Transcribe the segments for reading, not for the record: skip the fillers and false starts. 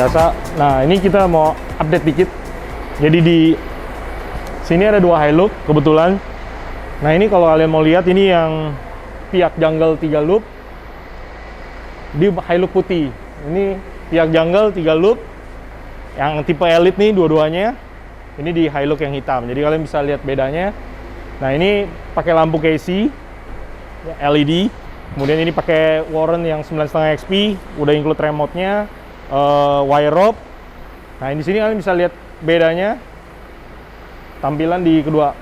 biasa. Nah, ini kita mau update dikit. Jadi di sini ada dua Hilux kebetulan. Nah, ini kalau kalian mau lihat, ini yang piak jungle 3 loop di Hilux putih. Ini piak jungle 3 loop yang tipe Elite nih dua-duanya. Ini di Hilux yang hitam. Jadi kalian bisa lihat bedanya. Nah, ini pakai lampu KC LED. Kemudian ini pakai Warren yang 9,5 XP, udah include remote-nya, wire rope. Nah, di sini kalian bisa lihat bedanya tampilan di kedua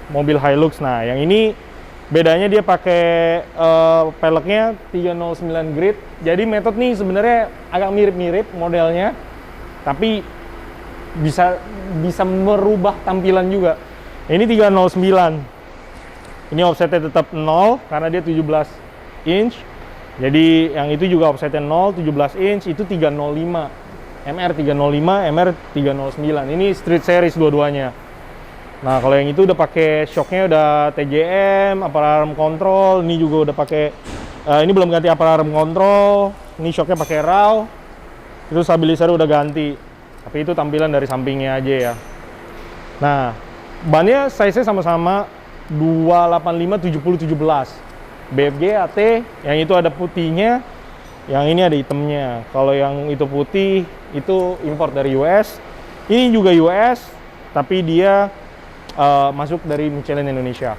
mobil Hilux. Nah, yang ini bedanya dia pakai peleknya 309 grit. Jadi method nih sebenarnya agak mirip-mirip modelnya, tapi bisa merubah tampilan juga. Ini 309. Ini offsetnya tetap 0 karena dia 17 inch. Jadi yang itu juga offsetnya 0, 17 inch, itu 305. MR 305, MR 309. Ini street series dua-duanya. Nah, kalau yang itu udah pakai shocknya udah TJM, alarm control. Ini juga udah pakai, ini belum ganti alarm control. Ini shocknya pakai raw. Itu stabilizer udah ganti. Tapi itu tampilan dari sampingnya aja ya. Nah, bannya size-nya sama-sama 285 70 17. BFG AT, yang itu ada putihnya, yang ini ada hitamnya. Kalau yang itu putih itu import dari US. Ini juga US, tapi dia masuk dari Michelin Indonesia.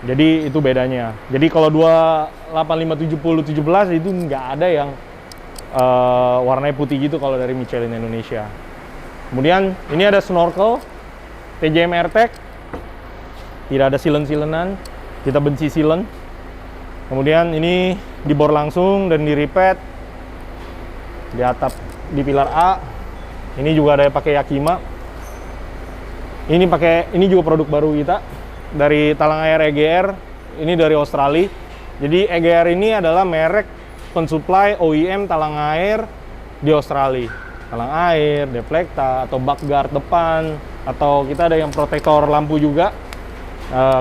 Jadi itu bedanya. Jadi kalau 285 70 17 itu nggak ada yang warnanya putih gitu kalau dari Michelin Indonesia. Kemudian ini ada snorkel TJM AirTag. Tidak ada silen-silenan. Kita benci silen. Kemudian ini dibor langsung dan di repeat di atap di pilar A. Ini juga ada yang pakai Yakima. Ini juga produk baru kita dari talang air EGR. Ini dari Australia. Jadi EGR ini adalah merek pensuplai OEM talang air di Australia. Talang air, deflecta atau bug guard depan, atau kita ada yang protektor lampu juga.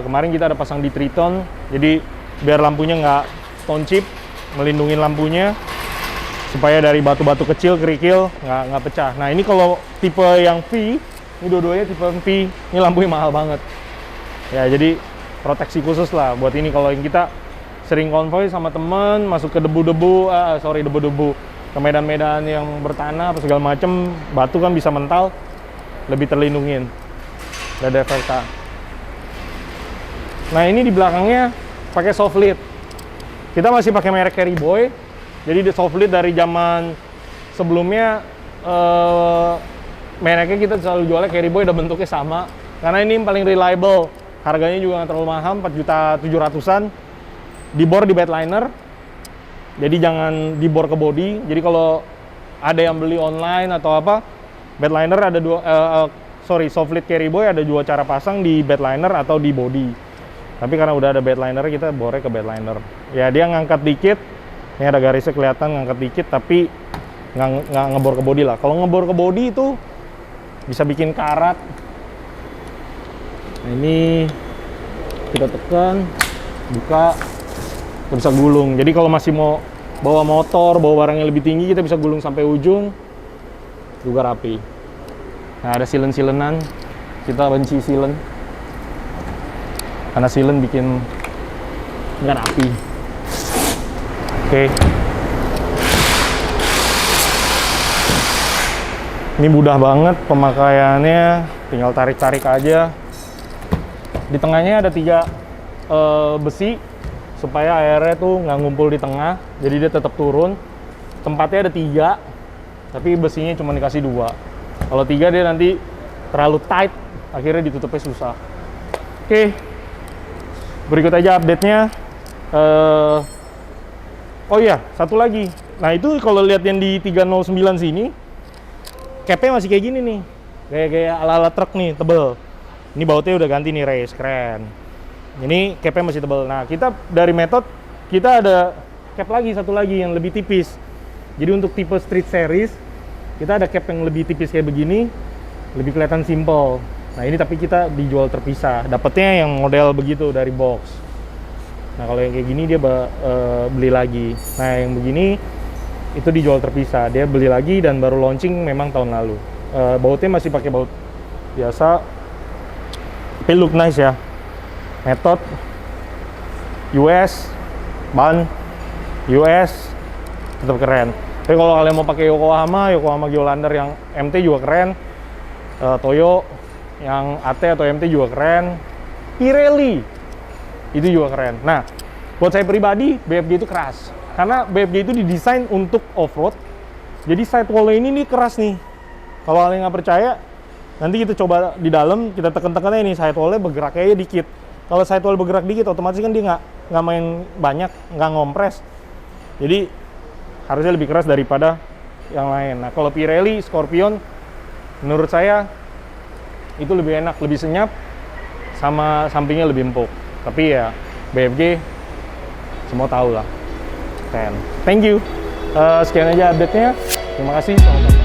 Kemarin kita ada pasang di Triton. Jadi biar lampunya nggak stone chip, melindungi lampunya supaya dari batu-batu kecil, kerikil nggak pecah. Nah, ini kalau tipe yang V, ini dua-duanya tipe V, ini lampunya mahal banget. Ya, jadi proteksi khusus lah buat ini. Kalau yang kita sering konvoy sama temen, masuk ke debu-debu, debu-debu, ke medan-medan yang bertanah, apa segala macem, batu kan bisa mental, lebih terlindungin. Ada deflecta. Nah, ini di belakangnya pakai soft lid. Kita masih pakai merek Carryboy. Jadi di soft lid dari zaman sebelumnya, mereknya kita selalu jualnya Carryboy, udah bentuknya sama. Karena ini paling reliable. Harganya juga nggak terlalu mahal, 4.700.000-an. Dibor di bedliner. Jadi jangan dibor ke body. Jadi kalau ada yang beli online atau apa, bedliner ada soft lid Carryboy ada dua cara pasang, di bedliner atau di body. Tapi karena udah ada bedliner, kita bornya ke bedliner. Ya, dia ngangkat dikit. Ini ada garisnya kelihatan, ngangkat dikit, tapi nggak ngebor ke body lah. Kalau ngebor ke body itu bisa bikin karat. Nah, ini kita tekan, buka, kita bisa gulung. Jadi kalau masih mau bawa motor, bawa barang yang lebih tinggi, kita bisa gulung sampai ujung. Juga rapi. Nah, ada silen-silenan. Kita benci silen. Karena silen bikin nggak rapi. Oke. Ini mudah banget pemakaiannya, tinggal tarik-tarik aja. Di tengahnya ada 3 besi supaya airnya tuh nggak ngumpul di tengah, jadi dia tetap turun. Tempatnya ada 3, tapi besinya cuma dikasih 2. Kalau 3 dia nanti terlalu tight, akhirnya ditutupnya susah. Oke. Berikut aja update-nya. Oh iya, satu lagi. Nah, itu kalau lihat yang di 309 sini, capnya masih kayak gini nih. Kayak ala-ala truk nih, tebel. Ini bautnya udah ganti nih, race, keren. Ini capnya masih tebel. Nah, kita dari Method, kita ada cap lagi, satu lagi yang lebih tipis. Jadi untuk tipe Street Series, kita ada cap yang lebih tipis kayak begini, lebih kelihatan simple. Nah, ini tapi kita dijual terpisah. Dapatnya yang model begitu dari box. Nah, kalau yang kayak gini dia beli lagi. Nah, yang begini itu dijual terpisah. Dia beli lagi dan baru launching memang tahun lalu. Bautnya masih pakai baut biasa, tapi look nice ya. Method US, ban US, tetap keren. Tapi kalau kalian mau pakai Yokohama Geolander yang MT juga keren. Toyo yang AT atau MT juga keren. Pirelli itu juga keren. Nah, buat saya pribadi BFG itu keras karena BFG itu didesain untuk off-road. Jadi sidewall ini nih keras nih. Kalau kalian nggak percaya, nanti kita coba di dalam, kita tekan-tekan aja nih sidewall-nya bergeraknya dikit. Kalau sidewall bergerak dikit, otomatis kan dia nggak main banyak, nggak ngompres. Jadi harusnya lebih keras daripada yang lain. Nah, kalau Pirelli Scorpion, menurut saya itu lebih enak, lebih senyap, sama sampingnya lebih empuk. Tapi ya BFG semua tahu lah. Keren. Thank you. Sekian aja update-nya. Terima kasih. Selamat datang.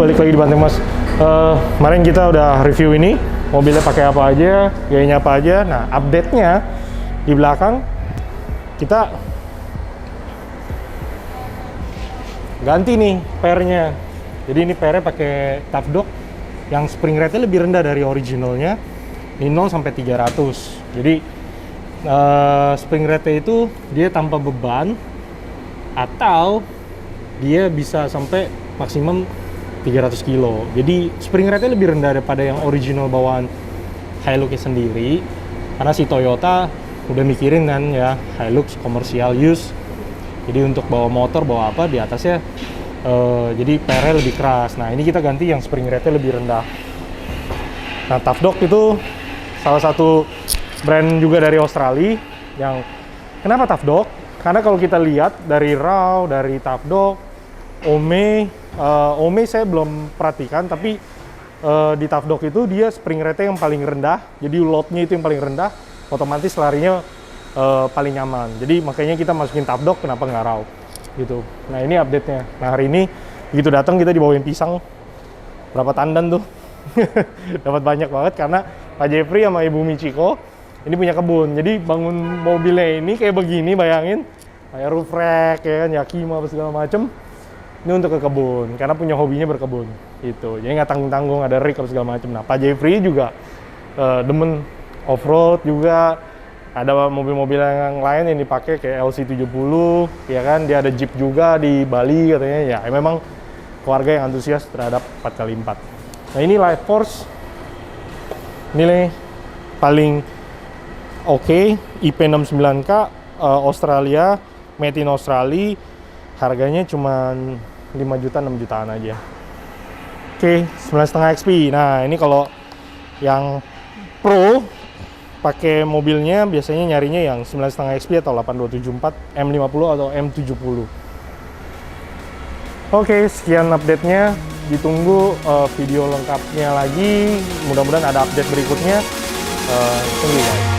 Balik lagi di Banting Mas. Kemarin kita udah review ini, mobilnya pakai apa aja, gayanya apa aja. Nah, update-nya di belakang kita ganti nih pairnya. Jadi ini pairnya pakai Tough Dog yang spring rate-nya lebih rendah dari originalnya. Ini 0 sampai 300. Jadi spring rate-nya itu dia tanpa beban atau dia bisa sampai maksimum 300 kilo. Jadi spring rate-nya lebih rendah daripada yang original bawaan Hilux sendiri. Karena si Toyota udah mikirin kan ya, Hilux commercial use. Jadi untuk bawa motor, bawa apa di atasnya jadi PR-nya lebih keras. Nah, ini kita ganti yang spring rate-nya lebih rendah. Nah, Tough Dog itu salah satu brand juga dari Australia yang kenapa Tough Dog? Karena kalau kita lihat dari RAW, dari Tough Dog, Ome saya belum perhatikan, tapi di Tough Dog itu dia spring rate-nya yang paling rendah, jadi load-nya itu yang paling rendah, otomatis larinya paling nyaman. Jadi makanya kita masukin Tough Dog, kenapa nggak RAW gitu. Nah, ini update-nya. Nah, hari ini begitu datang kita dibawain pisang berapa tandan tuh. Dapat banyak banget karena Pak Jeffrey sama Ibu Michiko ini punya kebun. Jadi bangun mobilnya ini kayak begini, bayangin, kayak roof rack ya kan, Yakima apa segala macem. Ini untuk ke kebun, karena punya hobinya berkebun, gitu. Jadi nggak tanggung-tanggung, ada rig, segala macam. Nah, Pak Jeffrey juga demen off-road juga. Ada mobil-mobil yang lain yang dipakai kayak LC70, ya kan. Dia ada Jeep juga di Bali katanya. Ya, memang keluarga yang antusias terhadap 4x4. Nah, ini Life Force. Nilai paling oke, IP69K, Australia, made in Australia. Harganya cuma 5 juta, 6 jutaan aja. Oke, 9,5 XP. Nah, ini kalau yang Pro pakai mobilnya biasanya nyarinya yang 9,5 XP atau 8274, M50 atau M70. Oke, sekian update-nya. Ditunggu video lengkapnya lagi. Mudah-mudahan ada update berikutnya. Tunggu ya.